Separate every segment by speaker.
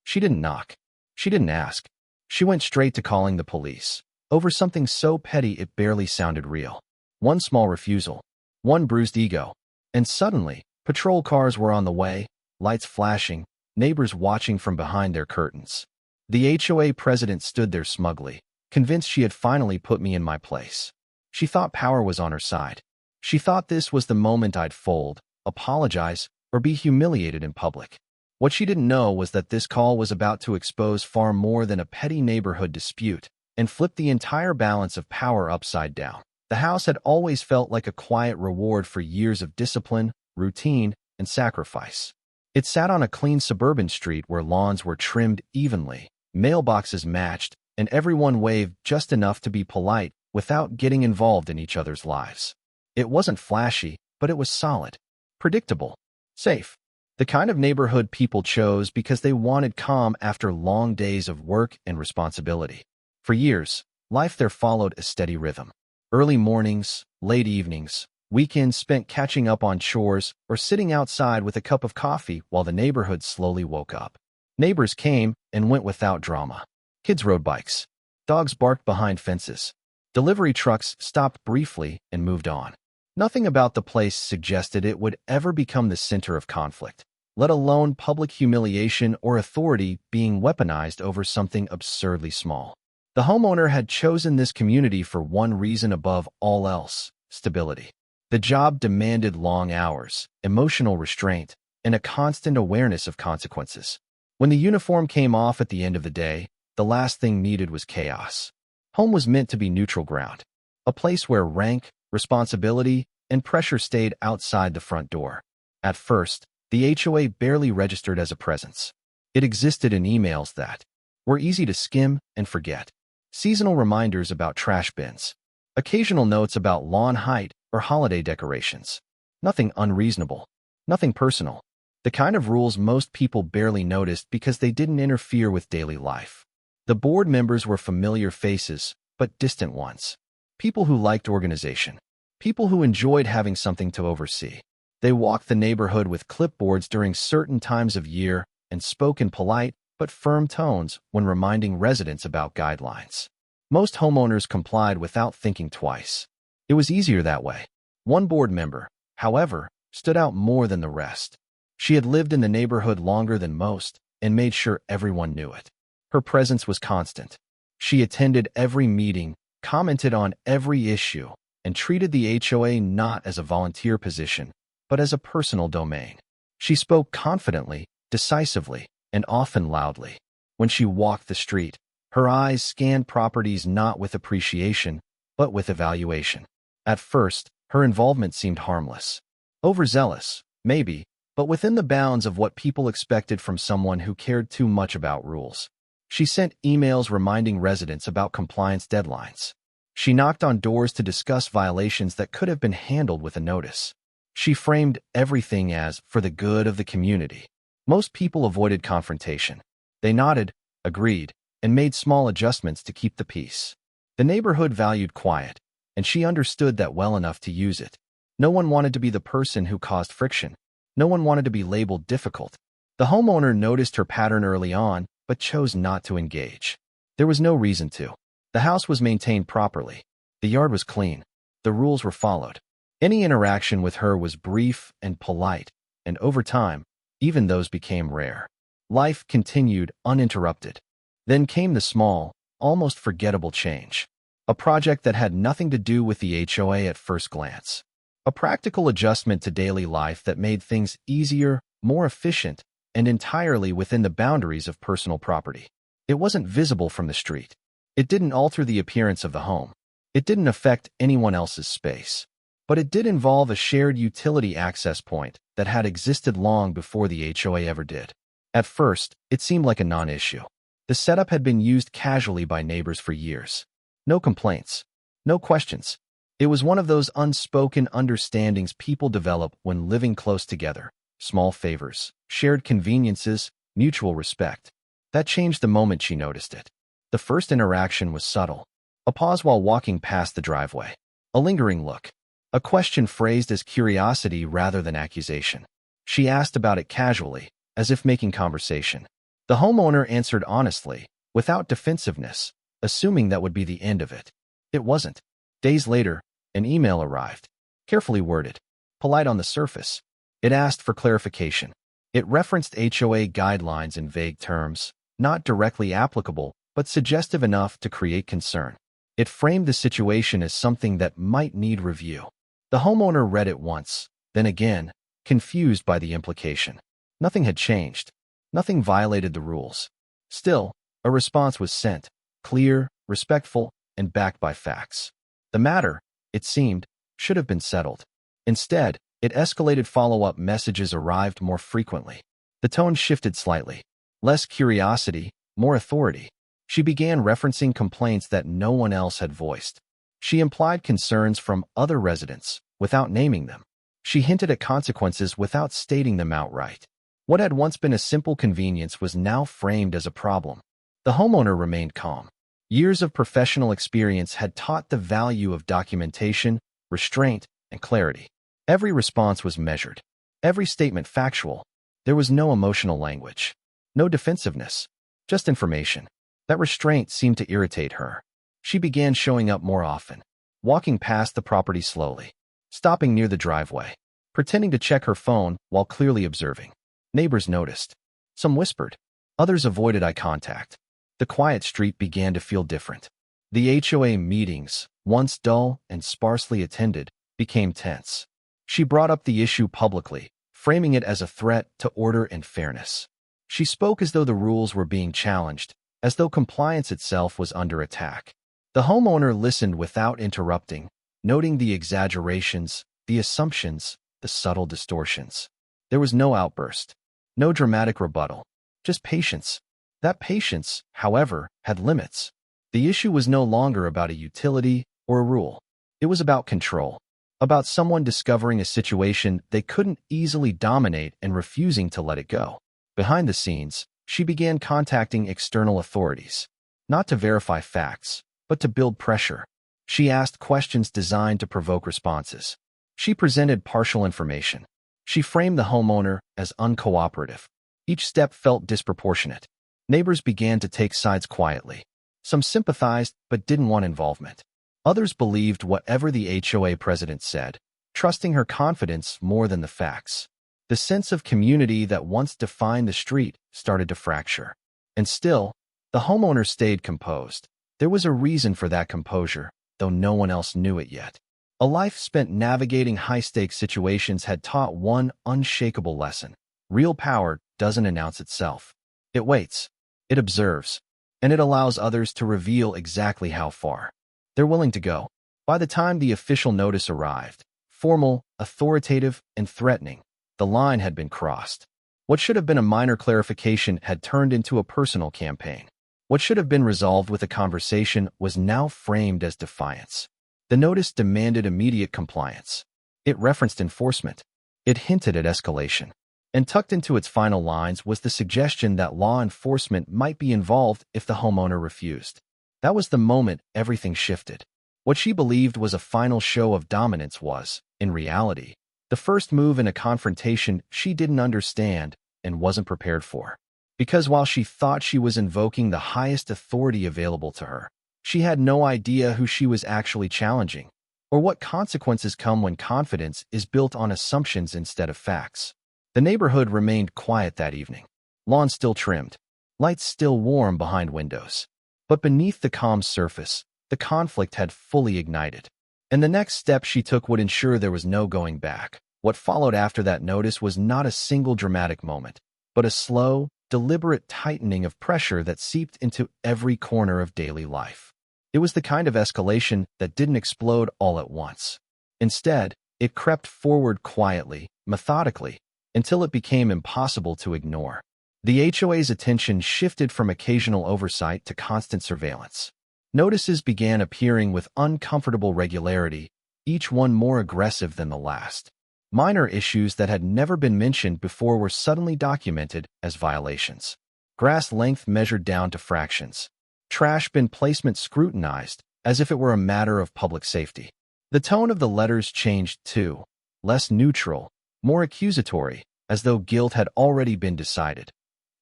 Speaker 1: She didn't knock. She didn't ask. She went straight to calling the police, over something so petty it barely sounded real. One small refusal, one bruised ego, and suddenly, patrol cars were on the way, lights flashing, neighbors watching from behind their curtains. The HOA president stood there smugly, convinced she had finally put me in my place. She thought power was on her side. She thought this was the moment I'd fold, apologize, or be humiliated in public. What she didn't know was that this call was about to expose far more than a petty neighborhood dispute and flip the entire balance of power upside down. The house had always felt like a quiet reward for years of discipline, routine, and sacrifice. It sat on a clean suburban street where lawns were trimmed evenly, mailboxes matched, and everyone waved just enough to be polite without getting involved in each other's lives. It wasn't flashy, but it was solid, predictable, safe. The kind of neighborhood people chose because they wanted calm after long days of work and responsibility. For years, life there followed a steady rhythm. Early mornings, late evenings, weekends spent catching up on chores or sitting outside with a cup of coffee while the neighborhood slowly woke up. Neighbors came and went without drama. Kids rode bikes. Dogs barked behind fences. Delivery trucks stopped briefly and moved on. Nothing about the place suggested it would ever become the center of conflict, let alone public humiliation or authority being weaponized over something absurdly small. The homeowner had chosen this community for one reason above all else: stability. The job demanded long hours, emotional restraint, and a constant awareness of consequences. When the uniform came off at the end of the day, the last thing needed was chaos. Home was meant to be neutral ground, a place where rank, responsibility, and pressure stayed outside the front door. At first, the HOA barely registered as a presence. It existed in emails that were easy to skim and forget. Seasonal reminders about trash bins, occasional notes about lawn height or holiday decorations. Nothing unreasonable, nothing personal. The kind of rules most people barely noticed because they didn't interfere with daily life. The board members were familiar faces, but distant ones. People who liked organization. People who enjoyed having something to oversee. They walked the neighborhood with clipboards during certain times of year and spoke in polite but firm tones when reminding residents about guidelines. Most homeowners complied without thinking twice. It was easier that way. One board member, however, stood out more than the rest. She had lived in the neighborhood longer than most and made sure everyone knew it. Her presence was constant. She attended every meeting, commented on every issue, and treated the HOA not as a volunteer position, but as a personal domain. She spoke confidently, decisively, and often loudly. When she walked the street, her eyes scanned properties not with appreciation, but with evaluation. At first, her involvement seemed harmless. Overzealous, maybe, but within the bounds of what people expected from someone who cared too much about rules. She sent emails reminding residents about compliance deadlines. She knocked on doors to discuss violations that could have been handled with a notice. She framed everything as for the good of the community. Most people avoided confrontation. They nodded, agreed, and made small adjustments to keep the peace. The neighborhood valued quiet, and she understood that well enough to use it. No one wanted to be the person who caused friction. No one wanted to be labeled difficult. The homeowner noticed her pattern early on, but chose not to engage. There was no reason to. The house was maintained properly. The yard was clean. The rules were followed. Any interaction with her was brief and polite, and over time, even those became rare. Life continued uninterrupted. Then came the small, almost forgettable change. A project that had nothing to do with the HOA at first glance. A practical adjustment to daily life that made things easier, more efficient, and entirely within the boundaries of personal property. It wasn't visible from the street. It didn't alter the appearance of the home. It didn't affect anyone else's space. But it did involve a shared utility access point that had existed long before the HOA ever did. At first, it seemed like a non-issue. The setup had been used casually by neighbors for years. No complaints. No questions. It was one of those unspoken understandings people develop when living close together. Small favors, shared conveniences, mutual respect. That changed the moment she noticed it. The first interaction was subtle. A pause while walking past the driveway. A lingering look. A question phrased as curiosity rather than accusation. She asked about it casually, as if making conversation. The homeowner answered honestly, without defensiveness, assuming that would be the end of it. It wasn't. Days later, an email arrived, carefully worded, polite on the surface. It asked for clarification. It referenced HOA guidelines in vague terms, not directly applicable, but suggestive enough to create concern. It framed the situation as something that might need review. The homeowner read it once, then again, confused by the implication. Nothing had changed. Nothing violated the rules. Still, a response was sent, clear, respectful, and backed by facts. The matter, it seemed, should have been settled. Instead, it escalated. Follow-up messages arrived more frequently. The tone shifted slightly. Less curiosity, more authority. She began referencing complaints that no one else had voiced. She implied concerns from other residents, without naming them. She hinted at consequences without stating them outright. What had once been a simple convenience was now framed as a problem. The homeowner remained calm. Years of professional experience had taught the value of documentation, restraint, and clarity. Every response was measured. Every statement factual. There was no emotional language. No defensiveness. Just information. That restraint seemed to irritate her. She began showing up more often, walking past the property slowly, stopping near the driveway, pretending to check her phone while clearly observing. Neighbors noticed. Some whispered. Others avoided eye contact. The quiet street began to feel different. The HOA meetings, once dull and sparsely attended, became tense. She brought up the issue publicly, framing it as a threat to order and fairness. She spoke as though the rules were being challenged, as though compliance itself was under attack. The homeowner listened without interrupting, noting the exaggerations, the assumptions, the subtle distortions. There was no outburst, no dramatic rebuttal, just patience. That patience, however, had limits. The issue was no longer about a utility or a rule. It was about control, about someone discovering a situation they couldn't easily dominate and refusing to let it go. Behind the scenes, she began contacting external authorities, not to verify facts, but to build pressure. She asked questions designed to provoke responses. She presented partial information. She framed the homeowner as uncooperative. Each step felt disproportionate. Neighbors began to take sides quietly. Some sympathized but didn't want involvement. Others believed whatever the HOA president said, trusting her confidence more than the facts. The sense of community that once defined the street started to fracture. And still, the homeowner stayed composed. There was a reason for that composure, though no one else knew it yet. A life spent navigating high-stakes situations had taught one unshakable lesson. Real power doesn't announce itself. It waits. It observes. And it allows others to reveal exactly how far they're willing to go. By the time the official notice arrived, formal, authoritative, and threatening, the line had been crossed. What should have been a minor clarification had turned into a personal campaign. What should have been resolved with a conversation was now framed as defiance. The notice demanded immediate compliance. It referenced enforcement. It hinted at escalation. And tucked into its final lines was the suggestion that law enforcement might be involved if the homeowner refused. That was the moment everything shifted. What she believed was a final show of dominance was, in reality, the first move in a confrontation she didn't understand and wasn't prepared for. Because while she thought she was invoking the highest authority available to her, she had no idea who she was actually challenging, or what consequences come when confidence is built on assumptions instead of facts. The neighborhood remained quiet that evening. Lawns still trimmed, lights still warm behind windows. But beneath the calm surface, the conflict had fully ignited. And the next step she took would ensure there was no going back. What followed after that notice was not a single dramatic moment, but a slow, deliberate tightening of pressure that seeped into every corner of daily life. It was the kind of escalation that didn't explode all at once. Instead, it crept forward quietly, methodically, until it became impossible to ignore. The HOA's attention shifted from occasional oversight to constant surveillance. Notices began appearing with uncomfortable regularity, each one more aggressive than the last. Minor issues that had never been mentioned before were suddenly documented as violations. Grass length measured down to fractions. Trash bin placement scrutinized, as if it were a matter of public safety. The tone of the letters changed too, less neutral, more accusatory, as though guilt had already been decided.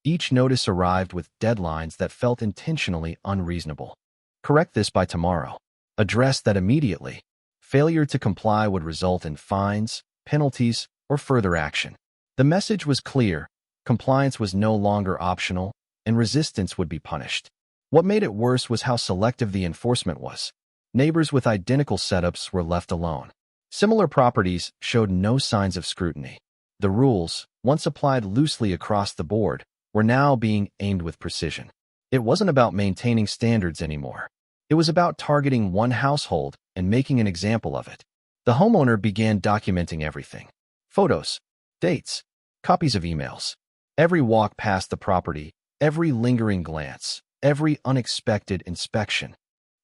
Speaker 1: Each notice arrived with deadlines that felt intentionally unreasonable. Correct this by tomorrow. Address that immediately. Failure to comply would result in fines, penalties, or further action. The message was clear. Compliance was no longer optional, and resistance would be punished. What made it worse was how selective the enforcement was. Neighbors with identical setups were left alone. Similar properties showed no signs of scrutiny. The rules, once applied loosely across the board, were now being aimed with precision. It wasn't about maintaining standards anymore. It was about targeting one household and making an example of it. The homeowner began documenting everything. Photos, dates, copies of emails. Every walk past the property, every lingering glance, every unexpected inspection.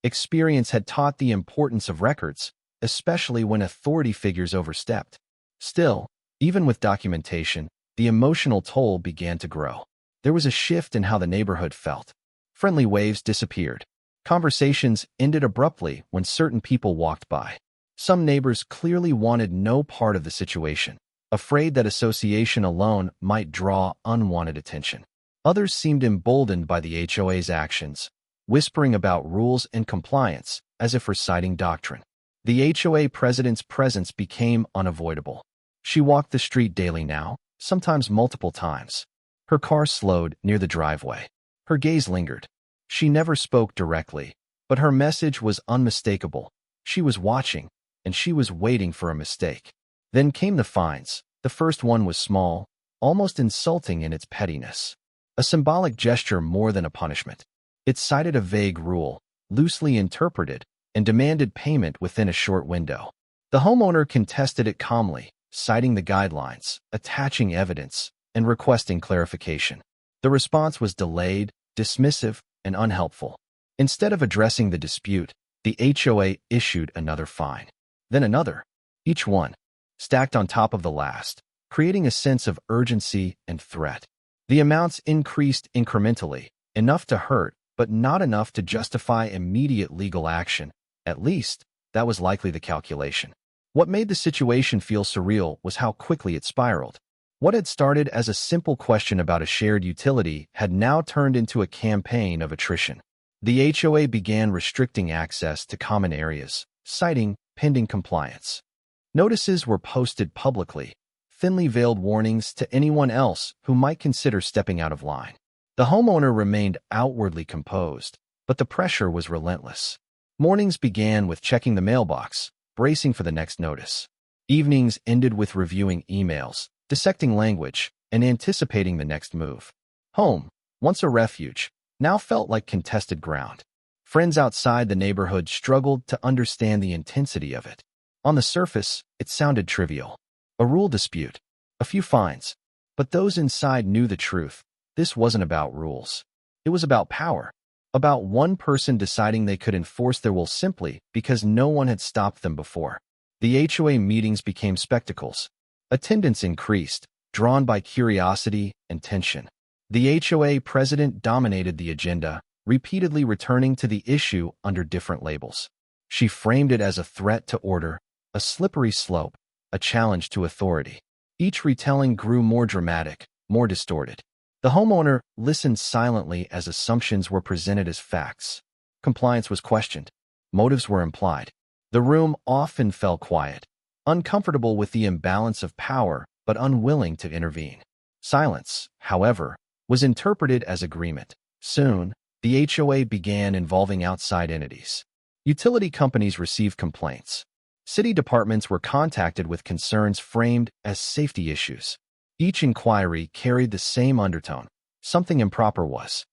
Speaker 1: Experience had taught the importance of records, especially when authority figures overstepped. Still, even with documentation, the emotional toll began to grow. There was a shift in how the neighborhood felt. Friendly waves disappeared. Conversations ended abruptly when certain people walked by. Some neighbors clearly wanted no part of the situation, afraid that association alone might draw unwanted attention. Others seemed emboldened by the HOA's actions, whispering about rules and compliance as if reciting doctrine. The HOA president's presence became unavoidable. She walked the street daily now, sometimes multiple times. Her car slowed near the driveway. Her gaze lingered. She never spoke directly, but her message was unmistakable. She was watching, and she was waiting for a mistake. Then came the fines. The first one was small, almost insulting in its pettiness. A symbolic gesture more than a punishment. It cited a vague rule, loosely interpreted, and demanded payment within a short window. The homeowner contested it calmly, citing the guidelines, attaching evidence, and requesting clarification. The response was delayed, dismissive, and unhelpful. Instead of addressing the dispute, the HOA issued another fine. Then another. Each one, stacked on top of the last, creating a sense of urgency and threat. The amounts increased incrementally, enough to hurt, but not enough to justify immediate legal action. At least, that was likely the calculation. What made the situation feel surreal was how quickly it spiraled. What had started as a simple question about a shared utility had now turned into a campaign of attrition. The HOA began restricting access to common areas, citing pending compliance. Notices were posted publicly, thinly veiled warnings to anyone else who might consider stepping out of line. The homeowner remained outwardly composed, but the pressure was relentless. Mornings began with checking the mailbox, bracing for the next notice. Evenings ended with reviewing emails, dissecting language, and anticipating the next move. Home, once a refuge, now felt like contested ground. Friends outside the neighborhood struggled to understand the intensity of it. On the surface, it sounded trivial. A rule dispute, a few fines. But those inside knew the truth. This wasn't about rules. It was about power. About one person deciding they could enforce their will simply because no one had stopped them before. The HOA meetings became spectacles. Attendance increased, drawn by curiosity and tension. The HOA president dominated the agenda, repeatedly returning to the issue under different labels. She framed it as a threat to order, a slippery slope, a challenge to authority. Each retelling grew more dramatic, more distorted. The homeowner listened silently as assumptions were presented as facts. Compliance was questioned. Motives were implied. The room often fell quiet, uncomfortable with the imbalance of power but unwilling to intervene. Silence, however, was interpreted as agreement. Soon, the HOA began involving outside entities. Utility companies received complaints. City departments were contacted with concerns framed as safety issues. Each inquiry carried the same undertone. Something improper was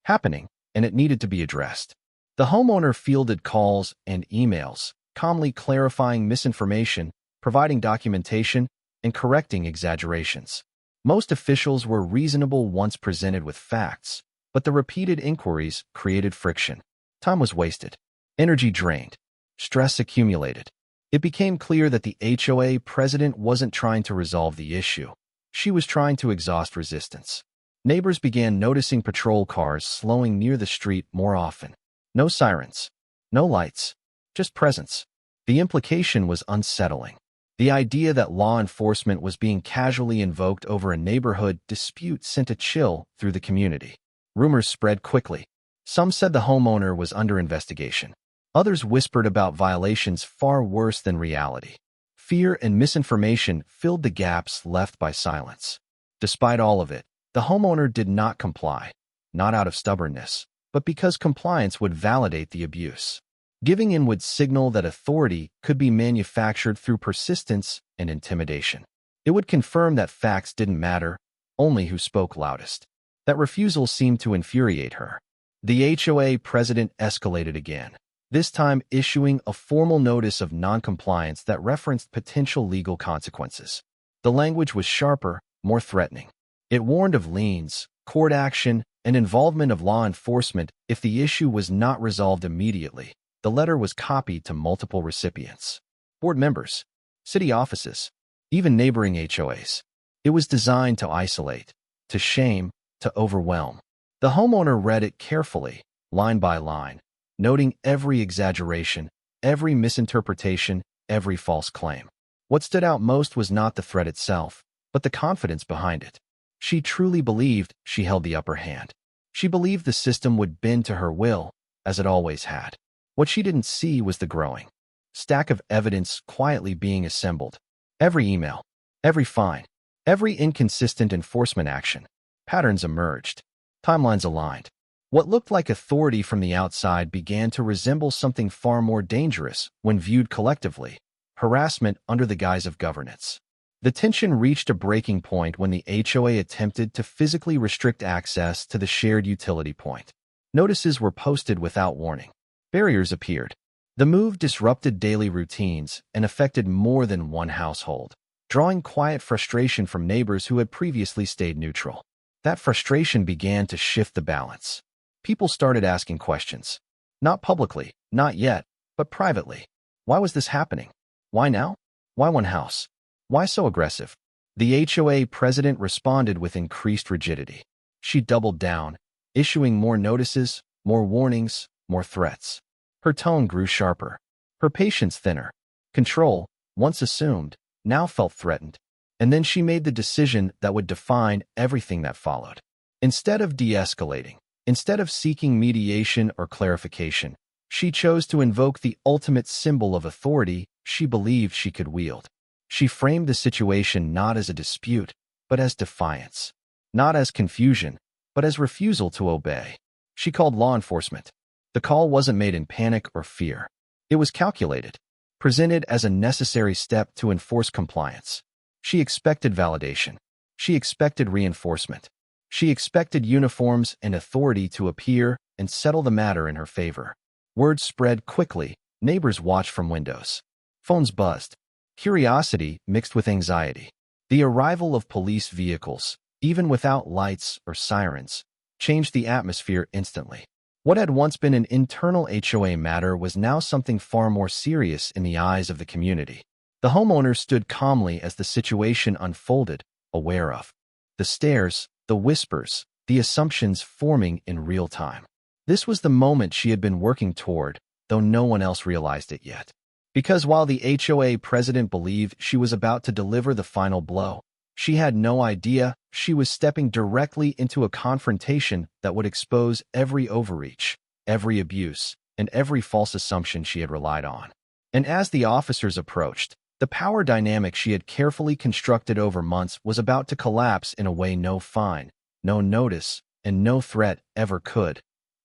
Speaker 1: happening, and it needed to be addressed. The homeowner fielded calls and emails, calmly clarifying misinformation, providing documentation, and correcting exaggerations. Most officials were reasonable once presented with facts, but the repeated inquiries created friction. Time was wasted. Energy drained. Stress accumulated. It became clear that the HOA president wasn't trying to resolve the issue. She was trying to exhaust resistance. Neighbors began noticing patrol cars slowing near the street more often. No sirens. No lights. Just presence. The implication was unsettling. The idea that law enforcement was being casually invoked over a neighborhood dispute sent a chill through the community. Rumors spread quickly. Some said the homeowner was under investigation. Others whispered about violations far worse than reality. Fear and misinformation filled the gaps left by silence. Despite all of it, the homeowner did not comply, not out of stubbornness, but because compliance would validate the abuse. Giving in would signal that authority could be manufactured through persistence and intimidation. It would confirm that facts didn't matter, only who spoke loudest. That refusal seemed to infuriate her. The HOA president escalated again, this time issuing a formal notice of noncompliance that referenced potential legal consequences. The language was sharper, more threatening. It warned of liens, court action, and involvement of law enforcement if the issue was not resolved immediately. The letter was copied to multiple recipients, board members, city offices, even neighboring HOAs. It was designed to isolate, to shame, to overwhelm. The homeowner read it carefully, line by line, noting every exaggeration, every misinterpretation, every false claim. What stood out most was not the threat itself, but the confidence behind it. She truly believed she held the upper hand. She believed the system would bend to her will, as it always had. What she didn't see was the growing stack of evidence quietly being assembled. Every email, every fine, every inconsistent enforcement action. Patterns emerged. Timelines aligned. What looked like authority from the outside began to resemble something far more dangerous when viewed collectively: harassment under the guise of governance. The tension reached a breaking point when the HOA attempted to physically restrict access to the shared utility point. Notices were posted without warning. Barriers appeared. The move disrupted daily routines and affected more than one household, drawing quiet frustration from neighbors who had previously stayed neutral. That frustration began to shift the balance. People started asking questions. Not publicly, not yet, but privately. Why was this happening? Why now? Why one house? Why so aggressive? The HOA president responded with increased rigidity. She doubled down, issuing more notices, more warnings, more threats. Her tone grew sharper, her patience thinner. Control, once assumed, now felt threatened. And then she made the decision that would define everything that followed. Instead of de-escalating, instead of seeking mediation or clarification, she chose to invoke the ultimate symbol of authority she believed she could wield. She framed the situation not as a dispute, but as defiance. Not as confusion, but as refusal to obey. She called law enforcement. The call wasn't made in panic or fear. It was calculated, presented as a necessary step to enforce compliance. She expected validation. She expected reinforcement. She expected uniforms and authority to appear and settle the matter in her favor. Word spread quickly. Neighbors watched from windows. Phones buzzed. Curiosity mixed with anxiety. The arrival of police vehicles, even without lights or sirens, changed the atmosphere instantly. What had once been an internal HOA matter was now something far more serious in the eyes of the community. The homeowner stood calmly as the situation unfolded, aware of the stares, the whispers, the assumptions forming in real time. This was the moment she had been working toward, though no one else realized it yet. Because while the HOA president believed she was about to deliver the final blow, she had no idea she was stepping directly into a confrontation that would expose every overreach, every abuse, and every false assumption she had relied on. And as the officers approached, the power dynamic she had carefully constructed over months was about to collapse in a way no fine, no notice, and no threat ever could.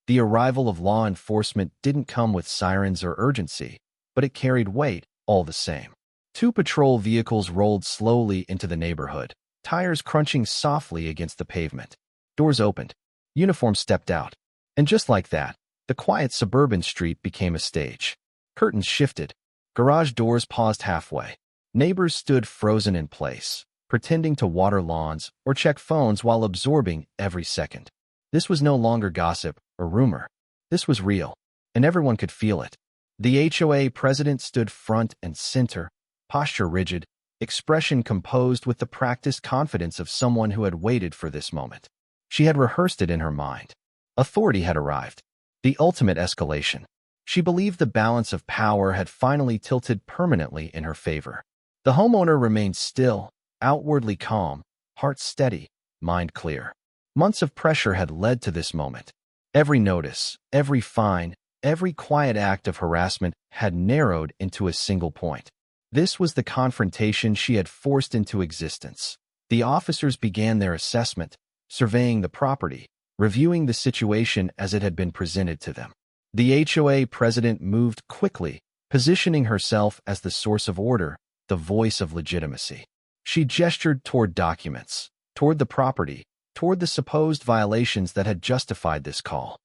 Speaker 1: The arrival of law enforcement didn't come with sirens or urgency, but it carried weight all the same. 2 patrol vehicles rolled slowly into the neighborhood, tires crunching softly against the pavement. Doors opened. Uniforms stepped out. And just like that, the quiet suburban street became a stage. Curtains shifted. Garage doors paused halfway. Neighbors stood frozen in place, pretending to water lawns or check phones while absorbing every second. This was no longer gossip or rumor. This was real, and everyone could feel it. The HOA president stood front and center, posture rigid, expression composed with the practiced confidence of someone who had waited for this moment. She had rehearsed it in her mind. Authority had arrived. The ultimate escalation. She believed the balance of power had finally tilted permanently in her favor. The homeowner remained still, outwardly calm, heart steady, mind clear. Months of pressure had led to this moment. Every notice, every fine, every quiet act of harassment had narrowed into a single point. This was the confrontation she had forced into existence. The officers began their assessment, surveying the property, reviewing the situation as it had been presented to them. The HOA president moved quickly, positioning herself as the source of order, the voice of legitimacy. She gestured toward documents, toward the property, toward the supposed violations that had justified this call.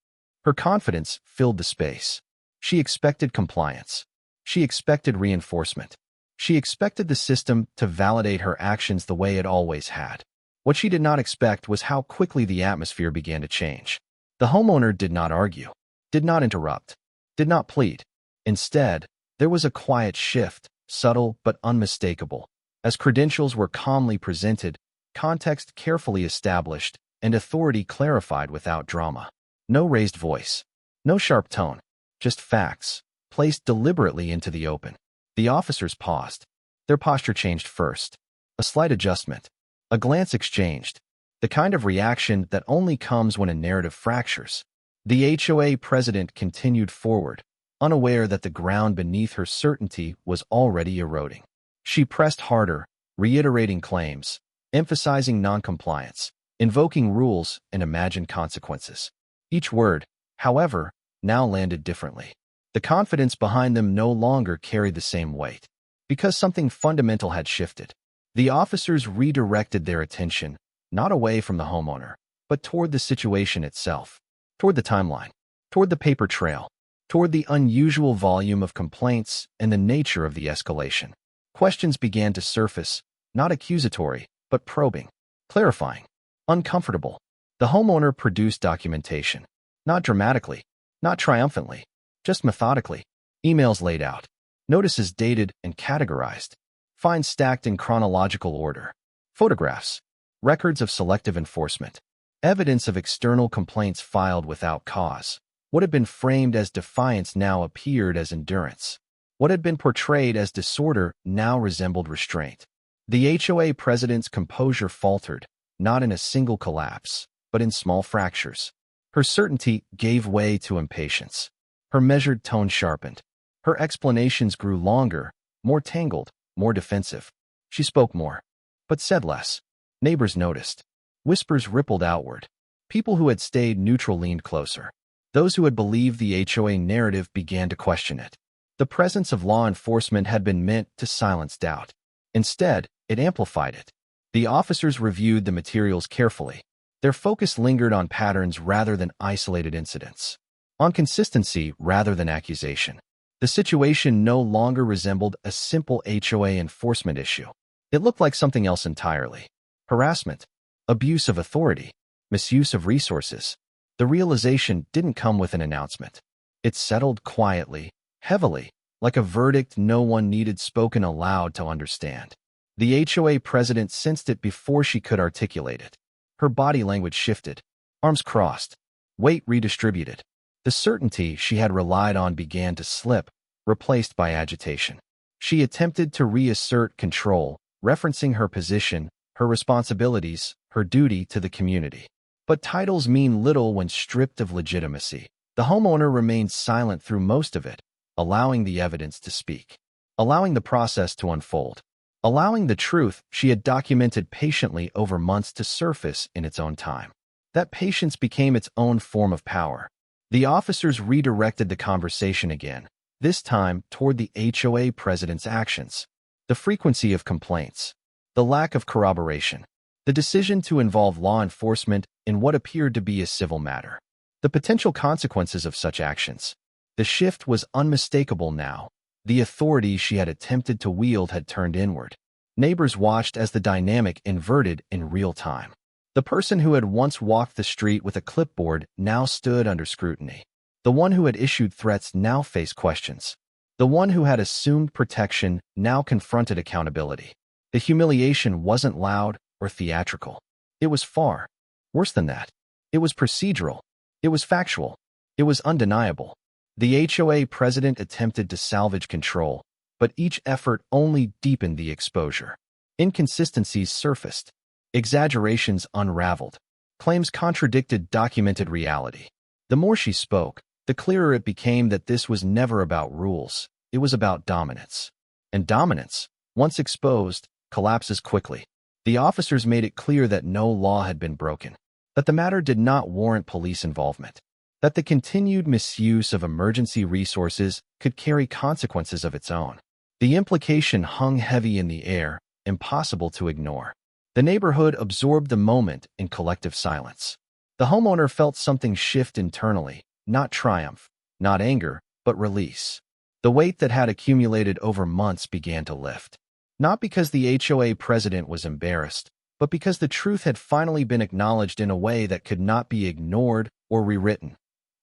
Speaker 1: Her confidence filled the space. She expected compliance. She expected reinforcement. She expected the system to validate her actions the way it always had. What she did not expect was how quickly the atmosphere began to change. The homeowner did not argue, did not interrupt, did not plead. Instead, there was a quiet shift, subtle but unmistakable, as credentials were calmly presented, context carefully established, and authority clarified without drama. No raised voice, no sharp tone, just facts, placed deliberately into the open. The officers paused. Their posture changed first. A slight adjustment, a glance exchanged, the kind of reaction that only comes when a narrative fractures. The HOA president continued forward, unaware that the ground beneath her certainty was already eroding. She pressed harder, reiterating claims, emphasizing noncompliance, invoking rules and imagined consequences. Each word, however, now landed differently. The confidence behind them no longer carried the same weight, because something fundamental had shifted. The officers redirected their attention, not away from the homeowner, but toward the situation itself, toward the timeline, toward the paper trail, toward the unusual volume of complaints and the nature of the escalation. Questions began to surface, not accusatory, but probing, clarifying, uncomfortable. The homeowner produced documentation, not dramatically, not triumphantly, just methodically. Emails laid out, notices dated and categorized, fines stacked in chronological order, photographs, records of selective enforcement, evidence of external complaints filed without cause. What had been framed as defiance now appeared as endurance. What had been portrayed as disorder now resembled restraint. The HOA president's composure faltered, not in a single collapse, but in small fractures. Her certainty gave way to impatience. Her measured tone sharpened. Her explanations grew longer, more tangled, more defensive. She spoke more, but said less. Neighbors noticed. Whispers rippled outward. People who had stayed neutral leaned closer. Those who had believed the HOA narrative began to question it. The presence of law enforcement had been meant to silence doubt. Instead, it amplified it. The officers reviewed the materials carefully. Their focus lingered on patterns rather than isolated incidents, on consistency rather than accusation. The situation no longer resembled a simple HOA enforcement issue. It looked like something else entirely. Harassment, abuse of authority, misuse of resources. The realization didn't come with an announcement. It settled quietly, heavily, like a verdict no one needed spoken aloud to understand. The HOA president sensed it before she could articulate it. Her body language shifted, arms crossed, weight redistributed. The certainty she had relied on began to slip, replaced by agitation. She attempted to reassert control, referencing her position, her responsibilities, her duty to the community. But titles mean little when stripped of legitimacy. The homeowner remained silent through most of it, allowing the evidence to speak, allowing the process to unfold, allowing the truth she had documented patiently over months to surface in its own time. That patience became its own form of power. The officers redirected the conversation again, this time toward the HOA president's actions, the frequency of complaints, the lack of corroboration, the decision to involve law enforcement in what appeared to be a civil matter, the potential consequences of such actions. The shift was unmistakable now. The authority she had attempted to wield had turned inward. Neighbors watched as the dynamic inverted in real time. The person who had once walked the street with a clipboard now stood under scrutiny. The one who had issued threats now faced questions. The one who had assumed protection now confronted accountability. The humiliation wasn't loud or theatrical. It was far worse than that. It was procedural. It was factual. It was undeniable. The HOA president attempted to salvage control, but each effort only deepened the exposure. Inconsistencies surfaced. Exaggerations unraveled. Claims contradicted documented reality. The more she spoke, the clearer it became that this was never about rules. It was about dominance. And dominance, once exposed, collapses quickly. The officers made it clear that no law had been broken, that the matter did not warrant police involvement, that the continued misuse of emergency resources could carry consequences of its own. The implication hung heavy in the air, impossible to ignore. The neighborhood absorbed the moment in collective silence. The homeowner felt something shift internally, not triumph, not anger, but release. The weight that had accumulated over months began to lift. Not because the HOA president was embarrassed, but because the truth had finally been acknowledged in a way that could not be ignored or rewritten.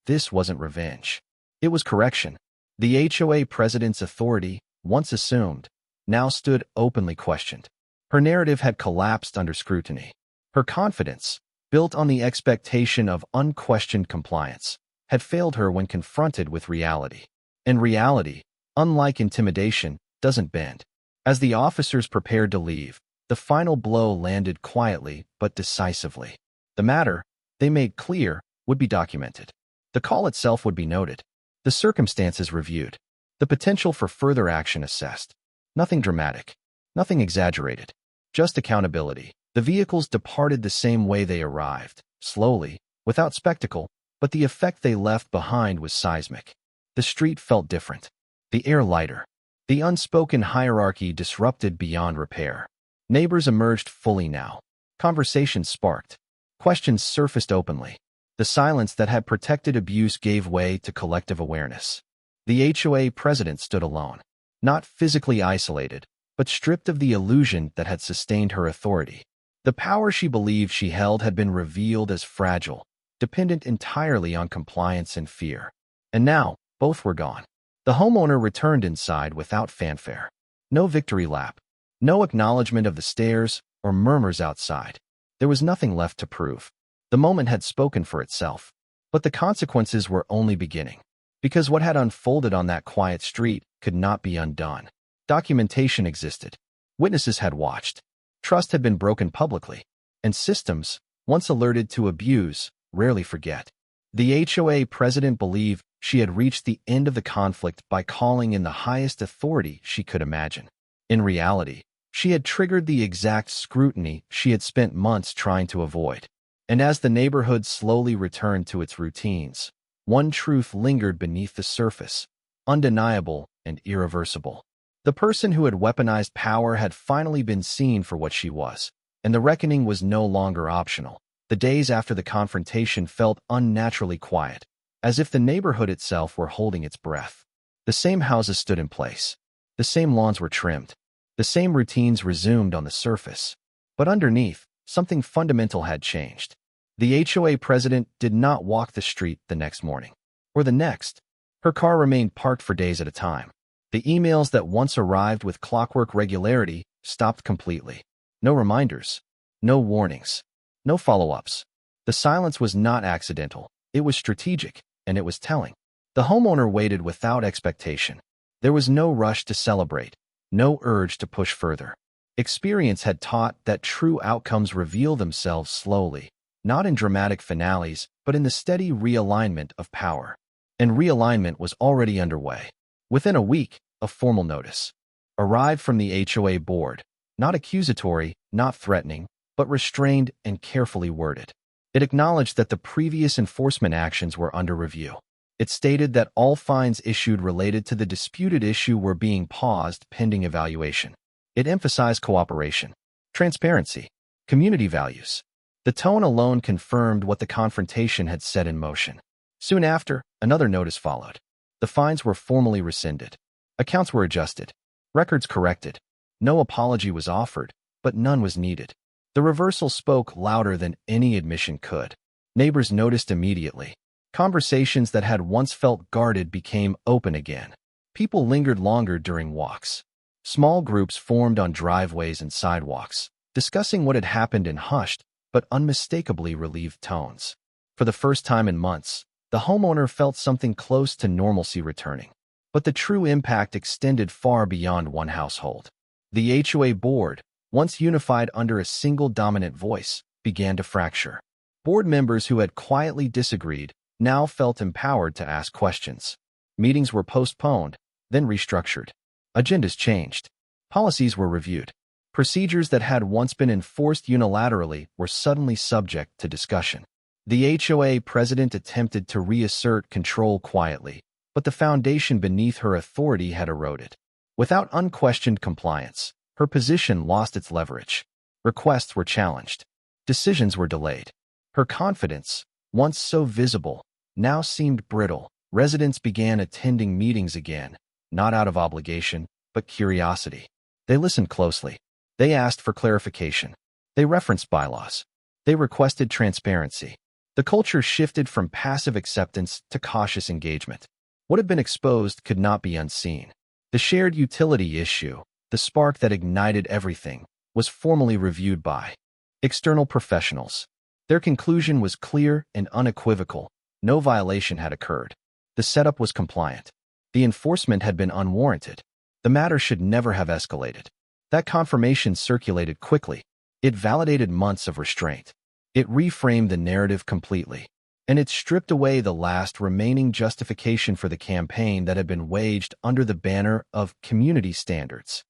Speaker 1: This wasn't revenge. It was correction. The HOA president's authority, once assumed, now stood openly questioned. Her narrative had collapsed under scrutiny. Her confidence, built on the expectation of unquestioned compliance, had failed her when confronted with reality. And reality, unlike intimidation, doesn't bend. As the officers prepared to leave, the final blow landed quietly but decisively. The matter, they made clear, would be documented. The call itself would be noted. The circumstances reviewed. The potential for further action assessed. Nothing dramatic. Nothing exaggerated. Just accountability. The vehicles departed the same way they arrived, slowly, without spectacle, but the effect they left behind was seismic. The street felt different. The air lighter. The unspoken hierarchy disrupted beyond repair. Neighbors emerged fully now. Conversations sparked. Questions surfaced openly. The silence that had protected abuse gave way to collective awareness. The HOA president stood alone. Not physically isolated, but stripped of the illusion that had sustained her authority. The power she believed she held had been revealed as fragile, dependent entirely on compliance and fear. And now, both were gone. The homeowner returned inside without fanfare. No victory lap. No acknowledgement of the stairs or murmurs outside. There was nothing left to prove. The moment had spoken for itself. But the consequences were only beginning. Because what had unfolded on that quiet street could not be undone. Documentation existed. Witnesses had watched. Trust had been broken publicly. And systems, once alerted to abuse, rarely forget. The HOA president believed she had reached the end of the conflict by calling in the highest authority she could imagine. In reality, she had triggered the exact scrutiny she had spent months trying to avoid. And as the neighborhood slowly returned to its routines, one truth lingered beneath the surface, undeniable and irreversible. The person who had weaponized power had finally been seen for what she was, and the reckoning was no longer optional. The days after the confrontation felt unnaturally quiet, as if the neighborhood itself were holding its breath. The same houses stood in place. The same lawns were trimmed. The same routines resumed on the surface. But underneath, something fundamental had changed. The HOA president did not walk the street the next morning. Or the next. Her car remained parked for days at a time. The emails that once arrived with clockwork regularity stopped completely. No reminders. No warnings. No follow-ups. The silence was not accidental. It was strategic, and it was telling. The homeowner waited without expectation. There was no rush to celebrate, no urge to push further. Experience had taught that true outcomes reveal themselves slowly, not in dramatic finales, but in the steady realignment of power. And realignment was already underway. Within a week, a formal notice arrived from the HOA board, not accusatory, not threatening, but restrained and carefully worded. It acknowledged that the previous enforcement actions were under review. It stated that all fines issued related to the disputed issue were being paused pending evaluation. It emphasized cooperation, transparency, community values. The tone alone confirmed what the confrontation had set in motion. Soon after, another notice followed. The fines were formally rescinded. Accounts were adjusted. Records corrected. No apology was offered, but none was needed. The reversal spoke louder than any admission could. Neighbors noticed immediately. Conversations that had once felt guarded became open again. People lingered longer during walks. Small groups formed on driveways and sidewalks, discussing what had happened in hushed but unmistakably relieved tones. For the first time in months, the homeowner felt something close to normalcy returning. But the true impact extended far beyond one household. The HOA board, once unified under a single dominant voice, began to fracture. Board members who had quietly disagreed now felt empowered to ask questions. Meetings were postponed, then restructured. Agendas changed. Policies were reviewed. Procedures that had once been enforced unilaterally were suddenly subject to discussion. The HOA president attempted to reassert control quietly, but the foundation beneath her authority had eroded. Without unquestioned compliance, her position lost its leverage. Requests were challenged. Decisions were delayed. Her confidence, once so visible, now seemed brittle. Residents began attending meetings again, not out of obligation, but curiosity. They listened closely. They asked for clarification. They referenced bylaws. They requested transparency. The culture shifted from passive acceptance to cautious engagement. What had been exposed could not be unseen. The shared utility issue, the spark that ignited everything, was formally reviewed by external professionals. Their conclusion was clear and unequivocal. No violation had occurred. The setup was compliant. The enforcement had been unwarranted. The matter should never have escalated. That confirmation circulated quickly. It validated months of restraint. It reframed the narrative completely. And it stripped away the last remaining justification for the campaign that had been waged under the banner of community standards.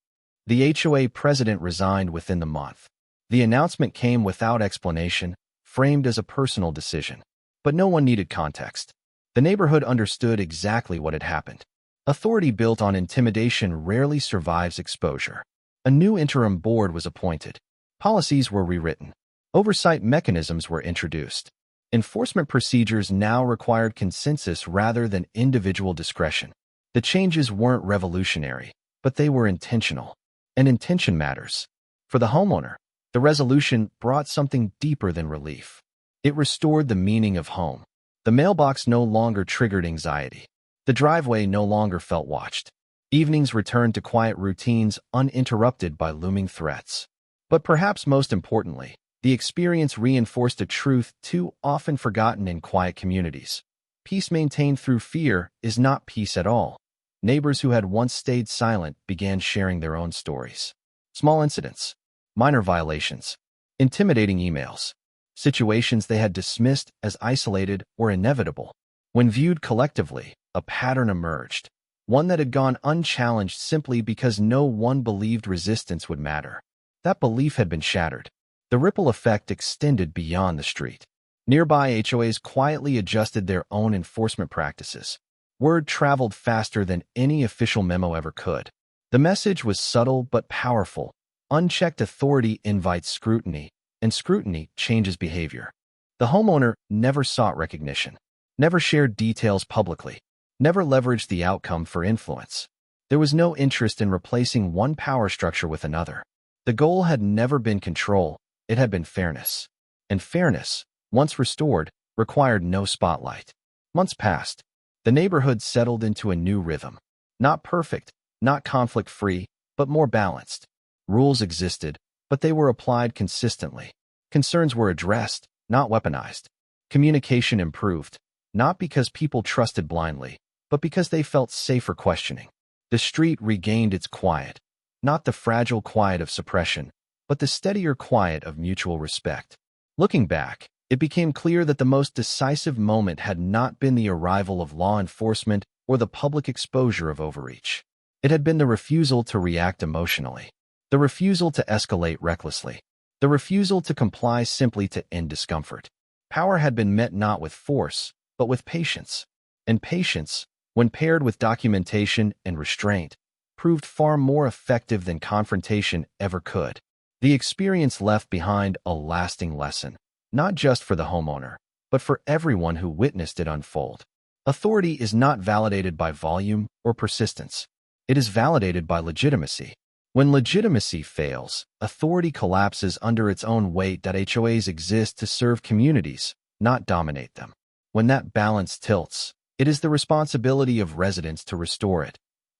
Speaker 1: The HOA president resigned within the month. The announcement came without explanation, framed as a personal decision. But no one needed context. The neighborhood understood exactly what had happened. Authority built on intimidation rarely survives exposure. A new interim board was appointed. Policies were rewritten. Oversight mechanisms were introduced. Enforcement procedures now required consensus rather than individual discretion. The changes weren't revolutionary, but they were intentional. And intention matters. For the homeowner, the resolution brought something deeper than relief. It restored the meaning of home. The mailbox no longer triggered anxiety. The driveway no longer felt watched. Evenings returned to quiet routines uninterrupted by looming threats. But perhaps most importantly, the experience reinforced a truth too often forgotten in quiet communities. Peace maintained through fear is not peace at all. Neighbors who had once stayed silent began sharing their own stories. Small incidents, minor violations, intimidating emails, situations they had dismissed as isolated or inevitable. When viewed collectively, a pattern emerged, one that had gone unchallenged simply because no one believed resistance would matter. That belief had been shattered. The ripple effect extended beyond the street. Nearby HOAs quietly adjusted their own enforcement practices. Word traveled faster than any official memo ever could. The message was subtle but powerful. Unchecked authority invites scrutiny, and scrutiny changes behavior. The homeowner never sought recognition, never shared details publicly, never leveraged the outcome for influence. There was no interest in replacing one power structure with another. The goal had never been control, it had been fairness. And fairness, once restored, required no spotlight. Months passed. The neighborhood settled into a new rhythm. Not perfect, not conflict-free, but more balanced. Rules existed, but they were applied consistently. Concerns were addressed, not weaponized. Communication improved, not because people trusted blindly, but because they felt safer questioning. The street regained its quiet, not the fragile quiet of suppression, but the steadier quiet of mutual respect. Looking back, it became clear that the most decisive moment had not been the arrival of law enforcement or the public exposure of overreach. It had been the refusal to react emotionally, the refusal to escalate recklessly, the refusal to comply simply to end discomfort. Power had been met not with force, but with patience. And patience, when paired with documentation and restraint, proved far more effective than confrontation ever could. The experience left behind a lasting lesson, not just for the homeowner, but for everyone who witnessed it unfold. Authority is not validated by volume or persistence. It is validated by legitimacy. When legitimacy fails, authority collapses under its own weight. HOAs exist to serve communities, not dominate them. When that balance tilts, it is the responsibility of residents to restore it,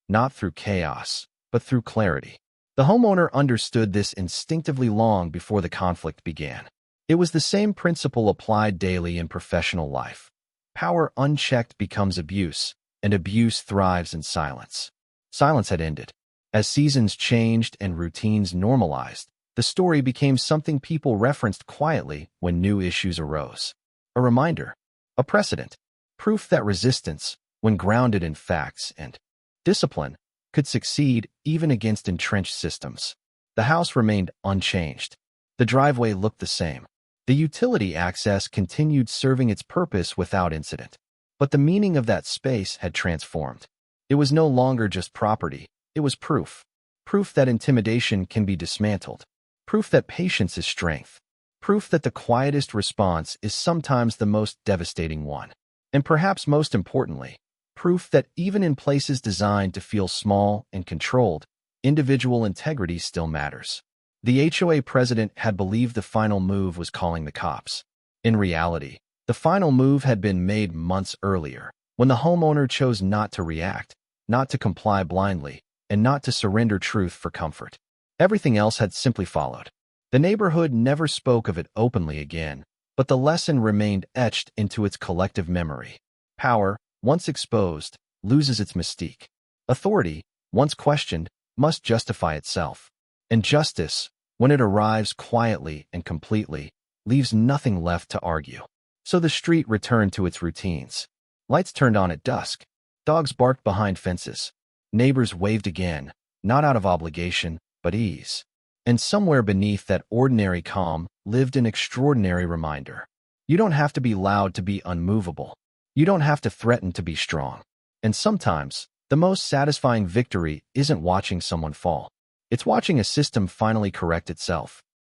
Speaker 1: not through chaos, but through clarity. The homeowner understood this instinctively long before the conflict began. It was the same principle applied daily in professional life. Power unchecked becomes abuse, and abuse thrives in silence. Silence had ended. As seasons changed and routines normalized, the story became something people referenced quietly when new issues arose. A reminder, a precedent, proof that resistance, when grounded in facts and discipline, could succeed even against entrenched systems. The house remained unchanged. The driveway looked the same. The utility access continued serving its purpose without incident. But the meaning of that space had transformed. It was no longer just property. It was proof. Proof that intimidation can be dismantled. Proof that patience is strength. Proof that the quietest response is sometimes the most devastating one. And perhaps most importantly, proof that even in places designed to feel small and controlled, individual integrity still matters. The HOA president had believed the final move was calling the cops. In reality, the final move had been made months earlier, when the homeowner chose not to react, not to comply blindly, and not to surrender truth for comfort. Everything else had simply followed. The neighborhood never spoke of it openly again, but the lesson remained etched into its collective memory. Power, once exposed, loses its mystique. Authority, once questioned, must justify itself. And justice, when it arrives quietly and completely, leaves nothing left to argue. So the street returned to its routines. Lights turned on at dusk. Dogs barked behind fences. Neighbors waved again, not out of obligation, but ease. And somewhere beneath that ordinary calm lived an extraordinary reminder. You don't have to be loud to be unmovable. You don't have to threaten to be strong. And sometimes, the most satisfying victory isn't watching someone fall. It's watching a system finally correct itself.